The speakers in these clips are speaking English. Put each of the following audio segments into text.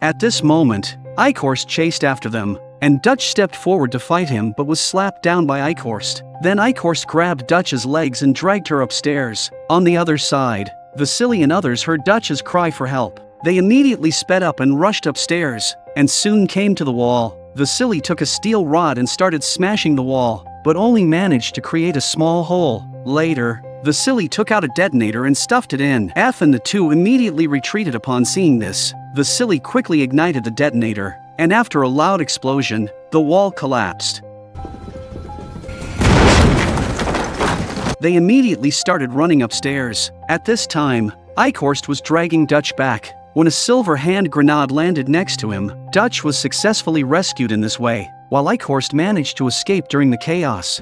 At this moment, Eichhorst chased after them, and Dutch stepped forward to fight him but was slapped down by Eichhorst. Then Eichhorst grabbed Dutch's legs and dragged her upstairs. On the other side, Vasily and others heard Dutch's cry for help. They immediately sped up and rushed upstairs, and soon came to the wall. Vasily took a steel rod and started smashing the wall, but only managed to create a small hole. Later, Vasily took out a detonator and stuffed it in. F and the two immediately retreated upon seeing this. Vasily quickly ignited the detonator, and after a loud explosion, the wall collapsed. They immediately started running upstairs. At this time, Eichhorst was dragging Dutch back. When a silver hand grenade landed next to him, Dutch was successfully rescued in this way, while Eichhorst managed to escape during the chaos.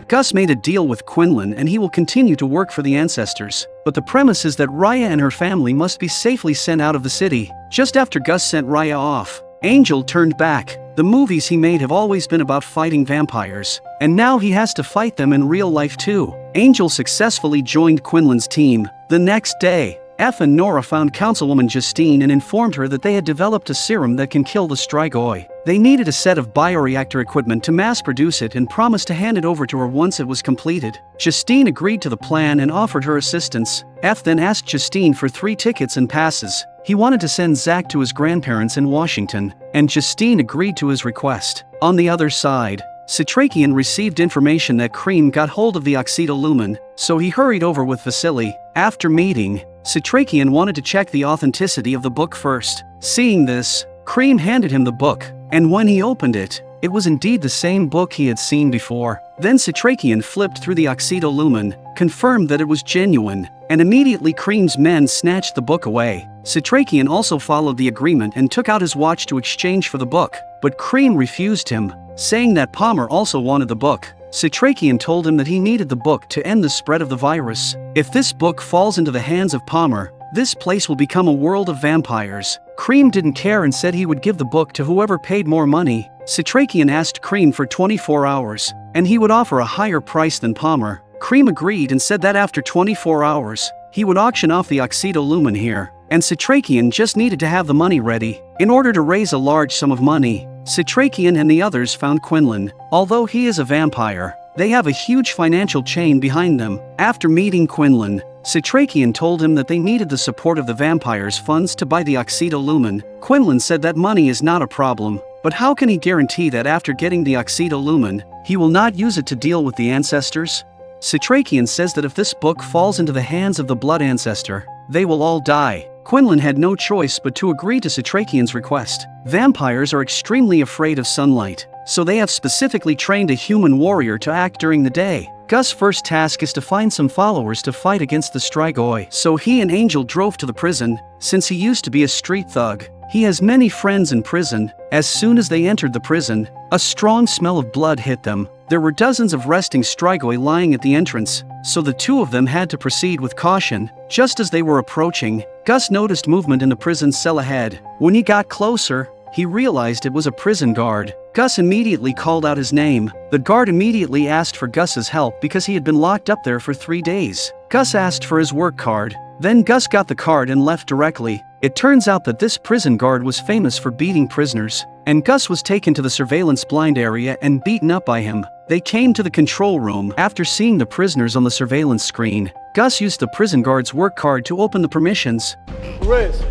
Gus made a deal with Quinlan and he will continue to work for the ancestors, but the premise is that Raya and her family must be safely sent out of the city. Just after Gus sent Raya off, Angel turned back. The movies he made have always been about fighting vampires, and now he has to fight them in real life too. Angel successfully joined Quinlan's team. The next day, F and Nora found Councilwoman Justine and informed her that they had developed a serum that can kill the Strigoi. They needed a set of bioreactor equipment to mass produce it and promised to hand it over to her once it was completed. Justine agreed to the plan and offered her assistance. F then asked Justine for 3 tickets and passes. He wanted to send Zach to his grandparents in Washington, and Justine agreed to his request. On the other side, Citrakian received information that Cream got hold of the Occido Lumen, so he hurried over with Vasily. After meeting, Citrakian wanted to check the authenticity of the book first. Seeing this, Cream handed him the book, and when he opened it, it was indeed the same book he had seen before. Then Citrakian flipped through the Occido Lumen, confirmed that it was genuine, and immediately Cream's men snatched the book away. Citrakian also followed the agreement and took out his watch to exchange for the book, but Cream refused him, saying that Palmer also wanted the book. Citrakian told him that he needed the book to end the spread of the virus. If this book falls into the hands of Palmer, this place will become a world of vampires. Cream didn't care and said he would give the book to whoever paid more money. Citrakian asked Cream for 24 hours, and he would offer a higher price than Palmer. Cream agreed and said that after 24 hours, he would auction off the Occido Lumen here, and Citrakian just needed to have the money ready. In order to raise a large sum of money, Citrakian and the others found Quinlan. Although he is a vampire, they have a huge financial chain behind them. After meeting Quinlan, Citrakian told him that they needed the support of the vampires' funds to buy the Occido Lumen. Quinlan said that money is not a problem, but how can he guarantee that after getting the Occido Lumen, he will not use it to deal with the ancestors? Citrakian says that if this book falls into the hands of the Blood Ancestor, they will all die. Quinlan had no choice but to agree to Citrakian's request. Vampires are extremely afraid of sunlight, so they have specifically trained a human warrior to act during the day. Gus' first task is to find some followers to fight against the Strigoi, so he and Angel drove to the prison. Since he used to be a street thug, he has many friends in prison. As soon as they entered the prison, a strong smell of blood hit them. There were dozens of resting Strigoi lying at the entrance, so the two of them had to proceed with caution. Just as they were approaching, Gus noticed movement in the prison cell ahead. When he got closer, he realized it was a prison guard. Gus immediately called out his name. The guard immediately asked for Gus's help because he had been locked up there for 3 days. Gus asked for his work card. Then Gus got the card and left directly. It turns out that this prison guard was famous for beating prisoners, and Gus was taken to the surveillance blind area and beaten up by him. They came to the control room. After seeing the prisoners on the surveillance screen, Gus used the prison guard's work card to open the permissions. Perez,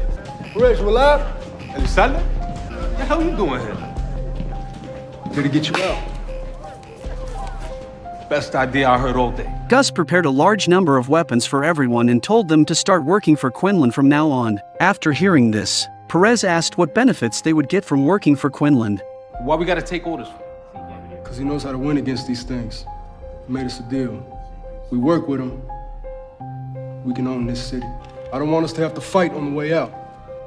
you alive? Elizalde? What the hell are you doing here? Here to get you out. Best idea I heard all day. Gus prepared a large number of weapons for everyone and told them to start working for Quinlan from now on. After hearing this, Perez asked what benefits they would get from working for Quinlan. Why we gotta take orders? Because he knows how to win against these things. He made us a deal. We work with him, we can own this city. I don't want us to have to fight on the way out.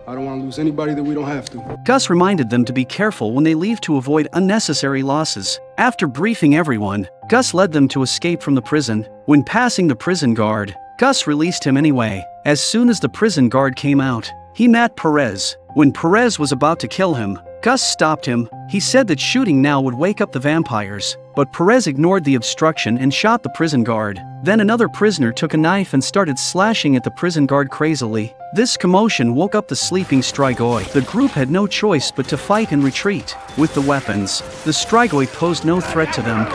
I don't want to lose anybody that we don't have to. Gus reminded them to be careful when they leave to avoid unnecessary losses. After briefing everyone, Gus led them to escape from the prison. When passing the prison guard, Gus released him anyway. As soon as the prison guard came out, he met Perez. When Perez was about to kill him, Gus stopped him. He said that shooting now would wake up the vampires, but Perez ignored the obstruction and shot the prison guard. Then another prisoner took a knife and started slashing at the prison guard crazily. This commotion woke up the sleeping Strigoi. The group had no choice but to fight and retreat. With the weapons, the Strigoi posed no threat to them.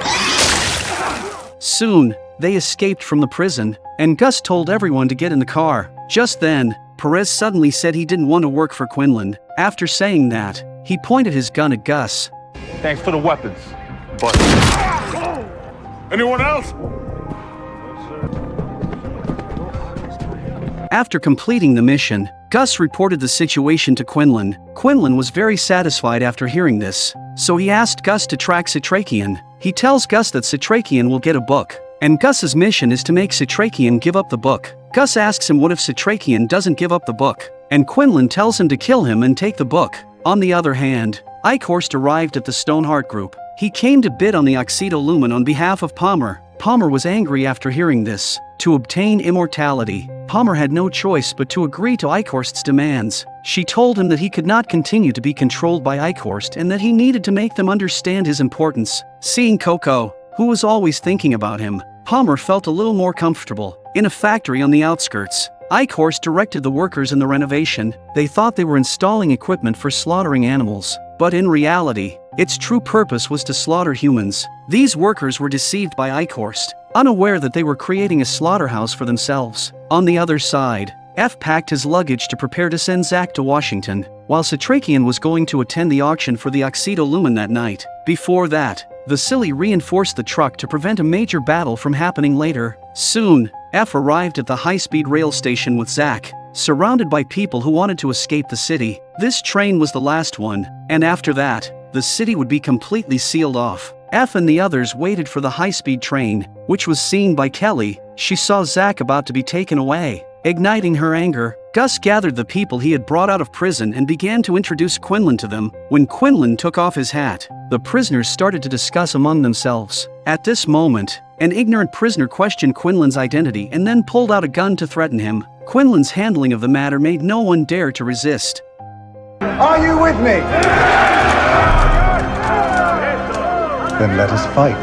Soon, they escaped from the prison, and Gus told everyone to get in the car. Just then, Perez suddenly said he didn't want to work for Quinlan. After saying that, he pointed his gun at Gus. Thanks for the weapons, but... Anyone else? After completing the mission, Gus reported the situation to Quinlan. Quinlan was very satisfied after hearing this, so he asked Gus to track Citrakian. He tells Gus that Citrakian will get a book, and Gus's mission is to make Citrakian give up the book. Gus asks him what if Citrakian doesn't give up the book, and Quinlan tells him to kill him and take the book. On the other hand, Eichhorst arrived at the Stoneheart group. He came to bid on the Occido Lumen on behalf of Palmer. Palmer was angry after hearing this. To obtain immortality, Palmer had no choice but to agree to Eichhorst's demands. She told him that he could not continue to be controlled by Eichhorst and that he needed to make them understand his importance. Seeing Coco, who was always thinking about him, Palmer felt a little more comfortable. In a factory on the outskirts, Eichhorst directed the workers in the renovation. They thought they were installing equipment for slaughtering animals, but in reality, its true purpose was to slaughter humans. These workers were deceived by Eichhorst, unaware that they were creating a slaughterhouse for themselves. On the other side, F packed his luggage to prepare to send Zack to Washington, while Citrakian was going to attend the auction for the Occido Lumen that night. Before that, Vasily reinforced the truck to prevent a major battle from happening later. Soon, F arrived at the high-speed rail station with Zack, surrounded by people who wanted to escape the city. This train was the last one, and after that, the city would be completely sealed off. F and the others waited for the high-speed train, which was seen by Kelly. She saw Zack about to be taken away. Igniting her anger, Gus gathered the people he had brought out of prison and began to introduce Quinlan to them. When Quinlan took off his hat, the prisoners started to discuss among themselves. At this moment, an ignorant prisoner questioned Quinlan's identity and then pulled out a gun to threaten him. Quinlan's handling of the matter made no one dare to resist. Are you with me? Then let us fight.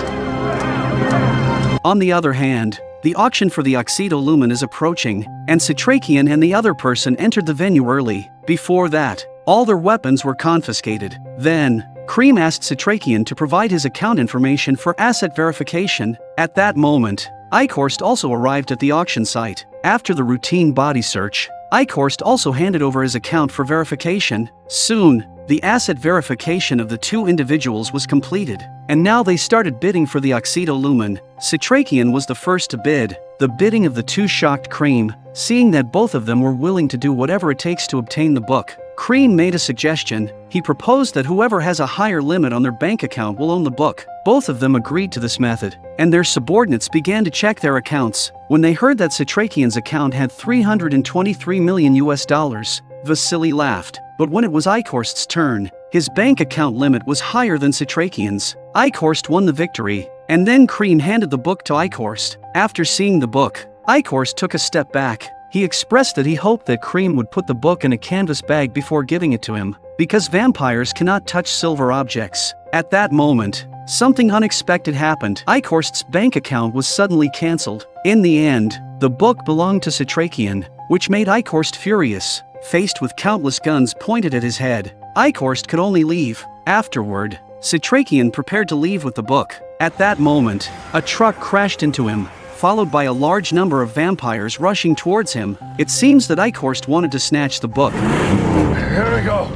On the other hand, the auction for the Occido Lumen is approaching, and Citrakian and the other person entered the venue early. Before that, all their weapons were confiscated. Then, Cream asked Citrakian to provide his account information for asset verification. At that moment, Eichhorst also arrived at the auction site. After the routine body search, Eichhorst also handed over his account for verification. Soon, the asset verification of the two individuals was completed, and now they started bidding for the Occido Lumen. Citrakian was the first to bid. The bidding of the two shocked Cream, seeing that both of them were willing to do whatever it takes to obtain the book. Cream made a suggestion. He proposed that whoever has a higher limit on their bank account will own the book. Both of them agreed to this method, and their subordinates began to check their accounts. When they heard that Citrakian's account had $323 million, Vasily laughed. But when it was Eichhorst's turn, his bank account limit was higher than Citrakian's. Eichhorst won the victory, and then Cream handed the book to Eichhorst. After seeing the book, Eichhorst took a step back. He expressed that he hoped that Cream would put the book in a canvas bag before giving it to him, because vampires cannot touch silver objects. At that moment, something unexpected happened. Eichhorst's bank account was suddenly cancelled. In the end, the book belonged to Citrakian, which made Eichhorst furious. Faced with countless guns pointed at his head, Eichhorst could only leave. Afterward, Citrakian prepared to leave with the book. At that moment, a truck crashed into him, followed by a large number of vampires rushing towards him. It seems that Eichhorst wanted to snatch the book. Here we go.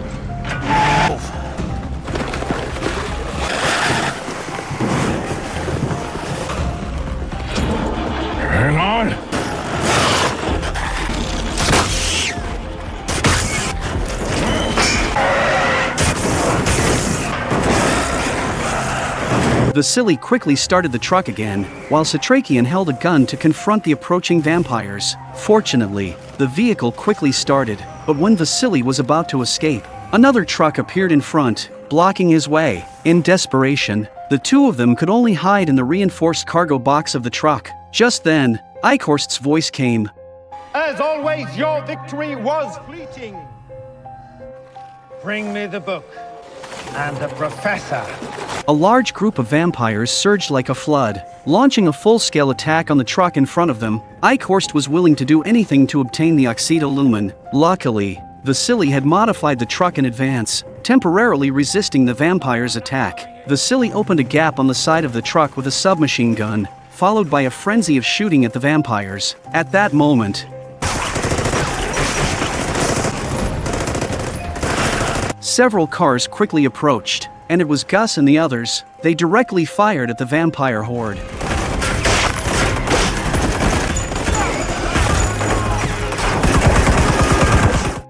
Hang on. Vasily quickly started the truck again, while Citrakian held a gun to confront the approaching vampires. Fortunately, the vehicle quickly started, but when Vasily was about to escape, another truck appeared in front, blocking his way. In desperation, the two of them could only hide in the reinforced cargo box of the truck. Just then, Eichhorst's voice came. As always, your victory was fleeting. Bring me the book. and a professor. A large group of vampires surged like a flood, launching a full-scale attack on the truck in front of them. Eichhorst was willing to do anything to obtain the Occido Lumen. Luckily, Vasily had modified the truck in advance, temporarily resisting the vampires' attack. Vasily opened a gap on the side of the truck with a submachine gun, followed by a frenzy of shooting at the vampires. At that moment, several cars quickly approached, and it was Gus and the others. They directly fired at the vampire horde.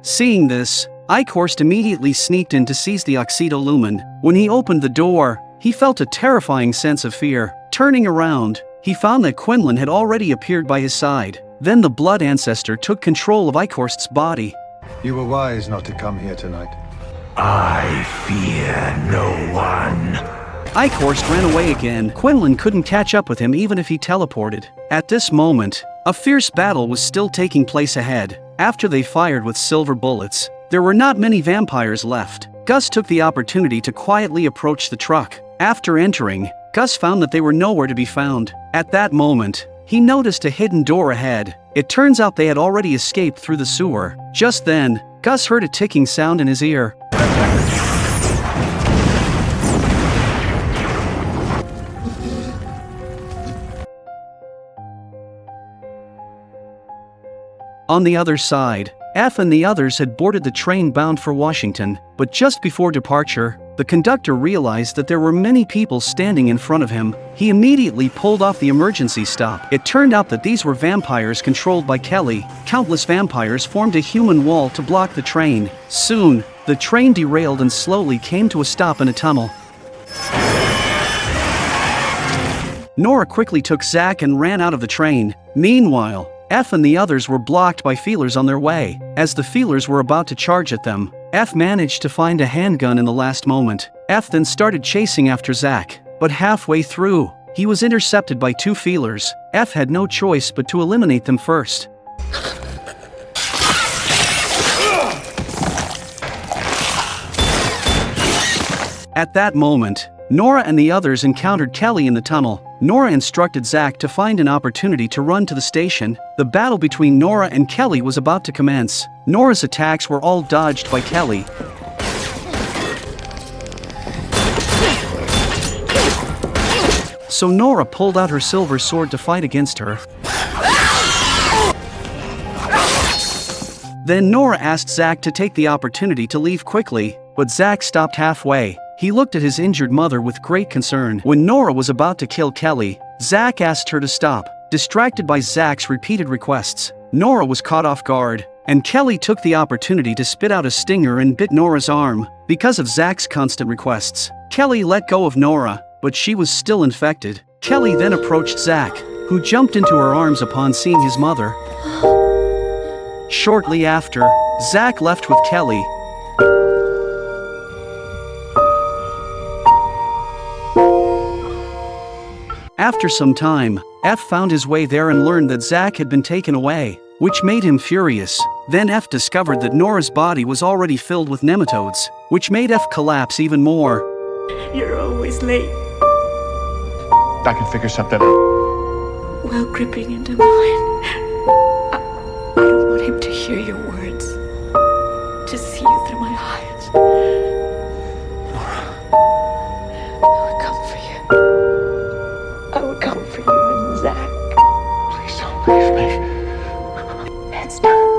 Seeing this, Eichhorst immediately sneaked in to seize the Occido Lumen. When he opened the door, he felt a terrifying sense of fear. Turning around, he found that Quinlan had already appeared by his side. Then the Blood Ancestor took control of Eichhorst's body. You were wise not to come here tonight. I fear no one. Eichhorst ran away again. Quinlan couldn't catch up with him even if he teleported. At this moment, a fierce battle was still taking place ahead. After they fired with silver bullets, there were not many vampires left. Gus took the opportunity to quietly approach the truck. After entering, Gus found that they were nowhere to be found. At that moment, he noticed a hidden door ahead. It turns out they had already escaped through the sewer. Just then, Gus heard a ticking sound in his ear. On the other side, F and the others had boarded the train bound for Washington, but just before departure, the conductor realized that there were many people standing in front of him. He immediately pulled off the emergency stop. It turned out that these were vampires controlled by Kelly. Countless vampires formed a human wall to block the train. Soon, the train derailed and slowly came to a stop in a tunnel. Nora quickly took Zack and ran out of the train. Meanwhile, F and the others were blocked by feelers on their way. As the feelers were about to charge at them, F managed to find a handgun in the last moment. F then started chasing after Zack, but halfway through, he was intercepted by two feelers. F had no choice but to eliminate them first. At that moment, Nora and the others encountered Kelly in the tunnel. Nora instructed Zack to find an opportunity to run to the station. The battle between Nora and Kelly was about to commence. Nora's attacks were all dodged by Kelly. So Nora pulled out her silver sword to fight against her. Then Nora asked Zack to take the opportunity to leave quickly, but Zack stopped halfway. He looked at his injured mother with great concern. When Nora was about to kill Kelly, Zack asked her to stop. Distracted by Zack's repeated requests, Nora was caught off guard, and Kelly took the opportunity to spit out a stinger and bit Nora's arm. Because of Zack's constant requests, Kelly let go of Nora, but she was still infected. Kelly then approached Zack, who jumped into her arms upon seeing his mother. Shortly after, Zack left with Kelly. After some time, F found his way there and learned that Zack had been taken away, which made him furious. Then F discovered that Nora's body was already filled with nematodes, which made F collapse even more. You're always late. I can figure something out. While gripping into mine. I don't want him to hear your words. To see you through my eyes. I would come for you. I would come for you and Zack. Please don't leave me. It's done.